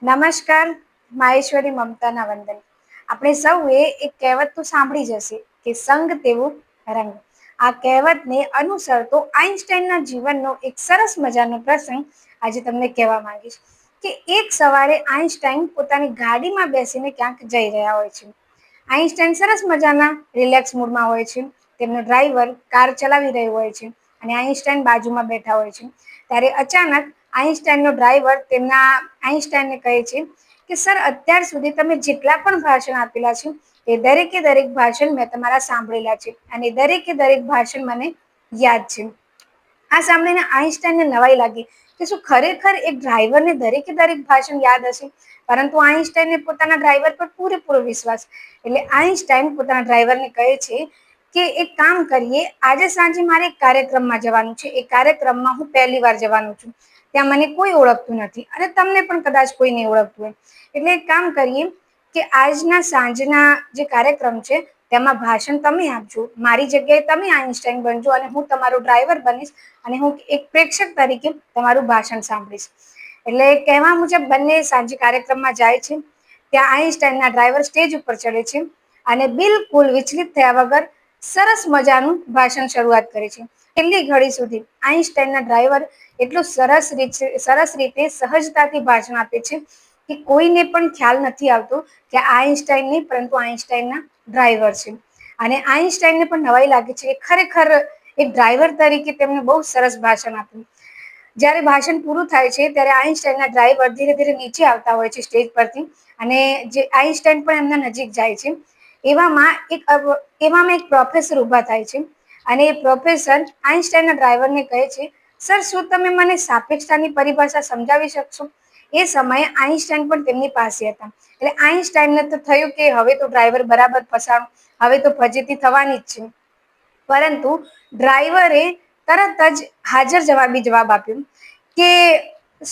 નમસ્કાર, માહેશ્વરી મમતાના વંદન. આપણે સૌએ એક કહેવત તો સાંભળી જ હશે કે સંગ તેવો રંગ. આ કહેવતને અનુસરતો આઈન્સ્ટાઈનના જીવનનો એક સરસ મજાનો પ્રસંગ આજે તમને કહેવા માંગીશ કે એક સવારે આઈન્સ્ટાઈન પોતાની ગાડીમાં બેસીને ક્યાંક જઈ રહ્યા હોય છે. આઈન્સ્ટાઈન સરસ મજાના રિલેક્સ મૂડમાં હોય છે. તેમનો ડ્રાઈવર કાર ચલાવી રહ્યો હોય છે અને આઈન્સ્ટાઈન બાજુમાં બેઠા હોય છે. ત્યારે અચાનક આઈન્સ્ટાઈનનો ડ્રાઈવર આઈન્સ્ટાઈનને કહે છે કે સર, અત્યાર સુધી તમે જેટલા પણ ભાષણ આપેલા છે એ દરેકે દરેક ભાષણ મેં તમારા સાંભળેલા છે અને દરેકે દરેક ભાષણ મને યાદ છે. આ સાંભળીને આઈન્સ્ટાઈનને નવાઈ લાગી કે શું ખરેખર એક ડ્રાઈવરને દરેકે દરેક ભાષણ યાદ હશે? પરંતુ આઈન્સ્ટાઈને પોતાના ડ્રાઈવર પર પૂરેપૂરો વિશ્વાસ. એટલે આઈન્સ્ટાઈન પોતાના ડ્રાઈવરને કહે છે કે એક કામ કરીએ, આજે સાંજે મારે એક કાર્યક્રમમાં જવાનું છે. એ કાર્યક્રમમાં હું પહેલી વાર જવાનું છું. ત્યાં મને કોઈ ઓળખતું નથી અને તમને પણ કદાચ કોઈ નહીં ઓળખતું હોય. એટલે એક કામ કરીએ કે આજના સાંજના જે કાર્યક્રમ છે તેમાં ભાષણ તમે આપજો, મારી જગ્યાએ તમે આઈન્સ્ટાઈન બનજો અને હું તમારો ડ્રાઈવર બનીશ અને હું એક પ્રેક્ષક તરીકે તમારું ભાષણ સાંભળીશ. એટલે કહેવા મુજબ બંને સાંજે કાર્યક્રમમાં જાય છે. ત્યાં આઈન્સ્ટાઈનના ડ્રાઈવર સ્ટેજ ઉપર ચડે છે અને બિલકુલ વિચલિત થયા વગર સરસ મજાનું ભાષણ શરૂઆત કરે છે. છેલ્લી ઘડી સુધી આઈન્સ્ટાઈનના ડ્રાઈવર એટલું સરસ રીતે સહજતાથી ભાષણ આપે છે કે કોઈને પણ ખ્યાલ નથી આવતો કે આઈન્સ્ટાઈન નહીં પરંતુ આઈન્સ્ટાઈનના ડ્રાઈવર છે. અને આઈન્સ્ટાઈને પણ નવાઈ લાગે છે કે ખરેખર એક ડ્રાઈવર તરીકે તેમને બહુ સરસ ભાષણ આપ્યું. જ્યારે ભાષણ પૂરું થાય છે ત્યારે આઈન્સ્ટાઈનના ડ્રાઈવર ધીરે ધીરે નીચે આવતા હોય છે સ્ટેજ પરથી અને જે આઈન્સ્ટાઈન પણ એમના નજીક જાય છે. એવામાં એક પ્રોફેસર ઊભા થાય છે અને એ પ્રોફેસર આઈન્સ્ટાઈનના ડ્રાઈવરને કહે છે, સર, શું તમે મને સાપેક્ષતાની પરિભાષા સમજાવી શકશો? એ સમયે આઈન્સ્ટાઈન પણ તેમની પાસે હતા. એટલે આઈન્સ્ટાઈને તો થયું કે હવે તો ડ્રાઈવર બરાબર ફસાણો, હવે તો ફજેતી થવાની જ છે. પરંતુ ડ્રાઈવરે તરત જ હાજર જવાબી જવાબ આપ્યો કે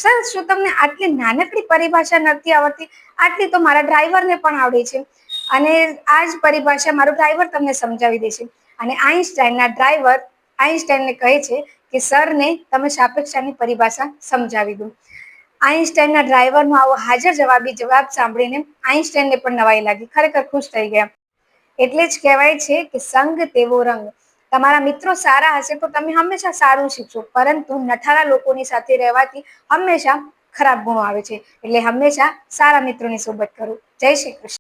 સર, શું તમને આટલી નાનકડી પરિભાષા નથી આવડતી? આટલી તો મારા ડ્રાઈવરને પણ આવડે છે અને આ જ પરિભાષા મારો ડ્રાઈવર તમને સમજાવી દેશે. અને આઈન્સ્ટાઈનના ડ્રાઈવર આઈન્સ્ટાઈનને કહે છે કે સરને તમે સાપેક્ષતાની પરિભાષા સમજાવી દો. આઈન્સ્ટાઈનના ડ્રાઈવરનો આવો હાજર જવાબી જવાબ સાંભળીને આઈન્સ્ટાઈને પણ નવાઈ લાગી, ખરેખર ખુશ થઈ ગયા. એટલે જ કહેવાય છે કે સંગ તેવો રંગ. તમારા મિત્રો સારા હશે તો તમે હંમેશા સારું શીખશો, પરંતુ નઠારા લોકોની સાથે રહેવાથી હંમેશા ખરાબ ગુણો આવે છે. એટલે હંમેશા સારા મિત્રોની સોબત કરો. જય શ્રી કૃષ્ણ.